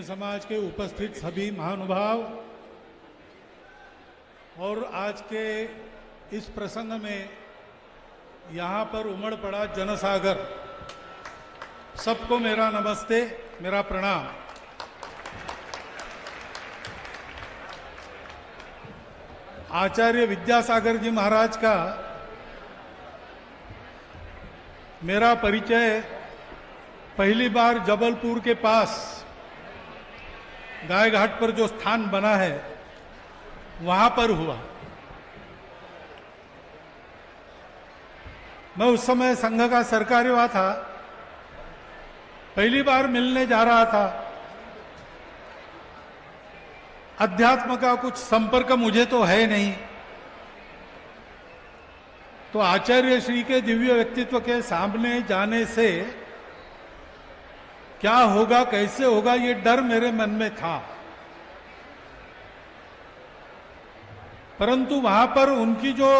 समाज के उपस्थित सभी महानुभाव और आज के इस प्रसंग में यहाँ पर उमड़ पड़ा जनसागर, सबको मेरा नमस्ते, मेरा प्रणाम। आचार्य विद्यासागर जी महाराज का मेरा परिचय पहली बार जबलपुर के पास गाय घाट पर जो स्थान बना है वहां पर हुआ। मैं उस समय संघ का सरकार्यवाह था, पहली बार मिलने जा रहा था। अध्यात्म का कुछ संपर्क मुझे तो है नहीं, तो आचार्य श्री के दिव्य व्यक्तित्व के सामने जाने से क्या होगा, कैसे होगा, ये डर मेरे मन में था। परंतु वहां पर उनकी जो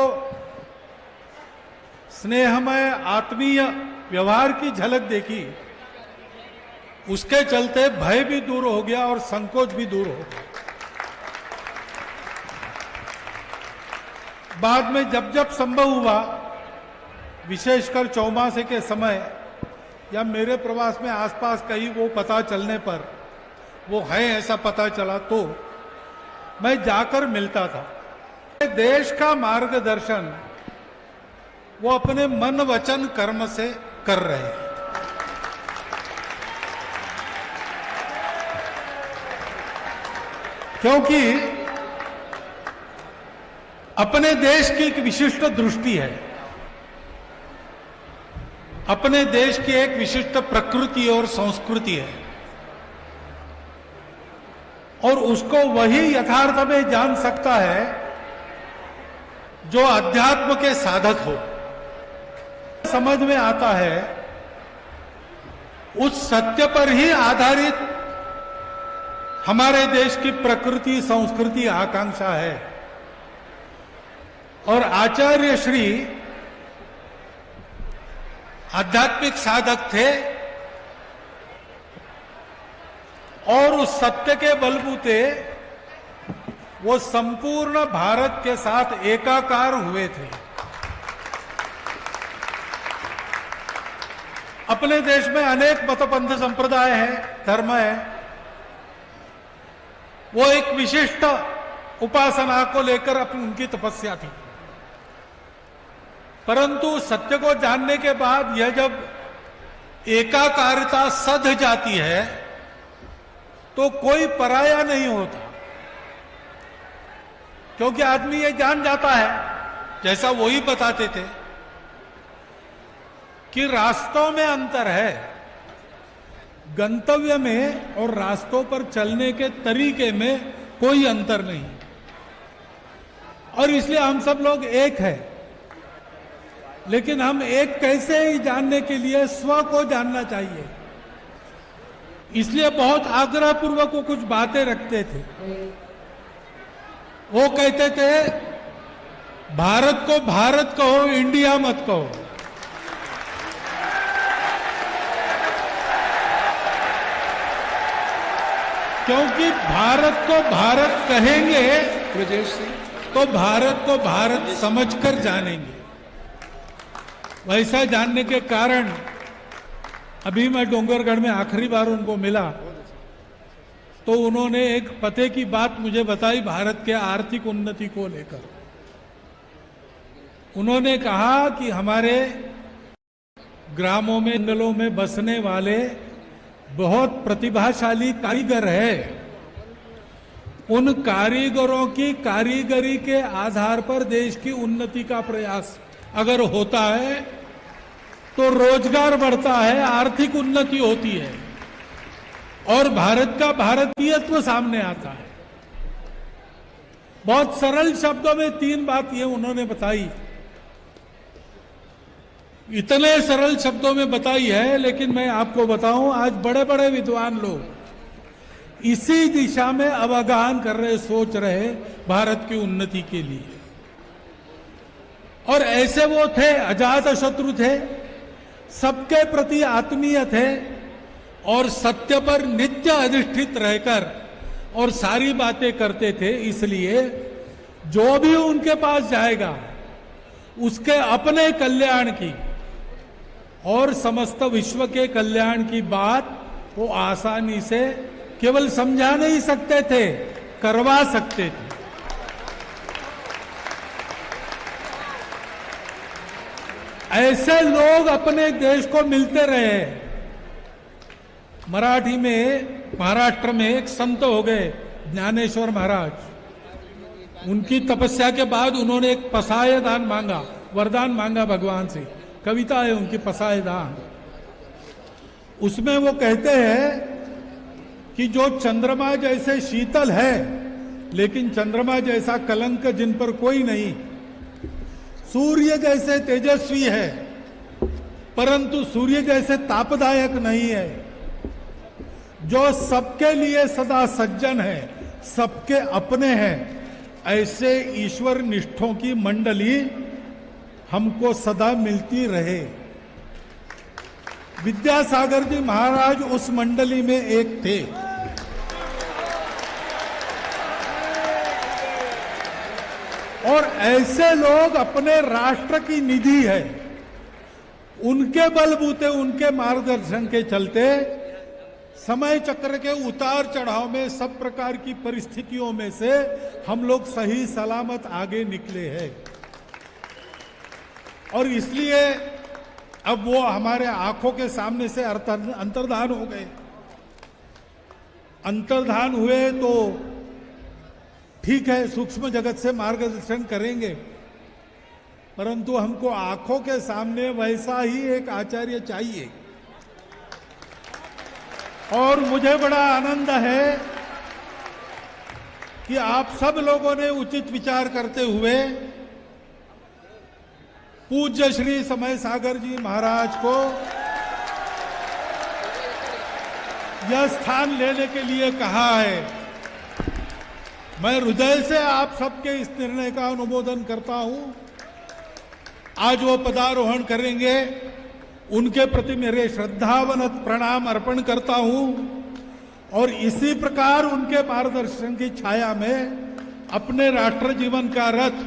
स्नेहमय आत्मीय व्यवहार की झलक देखी, उसके चलते भय भी दूर हो गया और संकोच भी दूर हो गया। बाद में जब जब संभव हुआ, विशेषकर चौमासे के समय या मेरे प्रवास में आसपास कहीं वो पता चलने पर, वो है ऐसा पता चला, तो मैं जाकर मिलता था। देश का मार्गदर्शन वो अपने मन वचन कर्म से कर रहे हैं। क्योंकि अपने देश की एक विशिष्ट दृष्टि है, अपने देश की एक विशिष्ट प्रकृति और संस्कृति है, और उसको वही यथार्थ में जान सकता है जो अध्यात्म के साधक हो। समझ में आता है उस सत्य पर ही आधारित हमारे देश की प्रकृति, संस्कृति, आकांक्षा है। और आचार्य श्री आध्यात्मिक साधक थे और उस सत्य के बलबूते वो संपूर्ण भारत के साथ एकाकार हुए थे। अपने देश में अनेक मतपंथ संप्रदाय हैं, धर्म है, वो एक विशिष्ट उपासना को लेकर अपनी उनकी तपस्या थी। परंतु सत्य को जानने के बाद यह जब एकाकारिता सध जाती है तो कोई पराया नहीं होता, क्योंकि आदमी ये जान जाता है, जैसा वो ही बताते थे, कि रास्तों में अंतर है, गंतव्य में और रास्तों पर चलने के तरीके में कोई अंतर नहीं। और इसलिए हम सब लोग एक हैं, लेकिन हम एक कैसे ही जानने के लिए स्व को जानना चाहिए। इसलिए बहुत आग्रह पूर्वक वो कुछ बातें रखते थे। वो कहते थे, भारत को भारत कहो, इंडिया मत कहो। क्योंकि भारत को भारत कहेंगे तो भारत को भारत समझकर जानेंगे। वैसा जानने के कारण अभी मैं डोंगरगढ़ में आखिरी बार उनको मिला तो उन्होंने एक पते की बात मुझे बताई भारत के आर्थिक उन्नति को लेकर। उन्होंने कहा कि हमारे ग्रामों में, जंगलों में बसने वाले बहुत प्रतिभाशाली कारीगर है। उन कारीगरों की कारीगरी के आधार पर देश की उन्नति का प्रयास अगर होता है तो रोजगार बढ़ता है, आर्थिक उन्नति होती है और भारत का भारतीयत्व सामने आता है। बहुत सरल शब्दों में तीन बात ये उन्होंने बताई, इतने सरल शब्दों में बताई है, लेकिन मैं आपको बताऊं, आज बड़े बड़े विद्वान लोग इसी दिशा में अवगाहन कर रहे, सोच रहे भारत की उन्नति के लिए। और ऐसे वो थे, अजात शत्रु थे, सबके प्रति आत्मीय थे, और सत्य पर नित्य अधिष्ठित रहकर और सारी बातें करते थे। इसलिए जो भी उनके पास जाएगा उसके अपने कल्याण की और समस्त विश्व के कल्याण की बात वो आसानी से केवल समझा नहीं सकते थे, करवा सकते थे। ऐसे लोग अपने देश को मिलते रहे। मराठी में महाराष्ट्र में एक संत हो गए ज्ञानेश्वर महाराज। उनकी तपस्या के बाद उन्होंने एक पसाय दान मांगा, वरदान मांगा भगवान से। कविता है उनकी पसाय दान। उसमें वो कहते हैं कि जो चंद्रमा जैसे शीतल है लेकिन चंद्रमा जैसा कलंक जिन पर कोई नहीं, सूर्य जैसे तेजस्वी है परंतु सूर्य जैसे तापदायक नहीं है, जो सबके लिए सदा सज्जन है, सबके अपने हैं, ऐसे ईश्वर निष्ठों की मंडली हमको सदा मिलती रहे। विद्यासागर जी महाराज उस मंडली में एक थे। और ऐसे लोग अपने राष्ट्र की निधि है, उनके बलबूते, उनके मार्गदर्शन के चलते समय चक्र के उतार चढ़ाव में सब प्रकार की परिस्थितियों में से हम लोग सही सलामत आगे निकले हैं। और इसलिए अब वो हमारे आंखों के सामने से अंतर्धान हो गए। अंतर्धान हुए तो ठीक है, सूक्ष्म जगत से मार्गदर्शन करेंगे, परंतु हमको आंखों के सामने वैसा ही एक आचार्य चाहिए। और मुझे बड़ा आनंद है कि आप सब लोगों ने उचित विचार करते हुए पूज्य श्री समय सागर जी महाराज को यह स्थान लेने के लिए कहा है। मैं हृदय से आप सबके इस निर्णय का अनुमोदन करता हूं। आज वो पदारोहण करेंगे, उनके प्रति मेरे श्रद्धावनत प्रणाम अर्पण करता हूं और इसी प्रकार उनके मार्गदर्शन की छाया में अपने राष्ट्र जीवन का रथ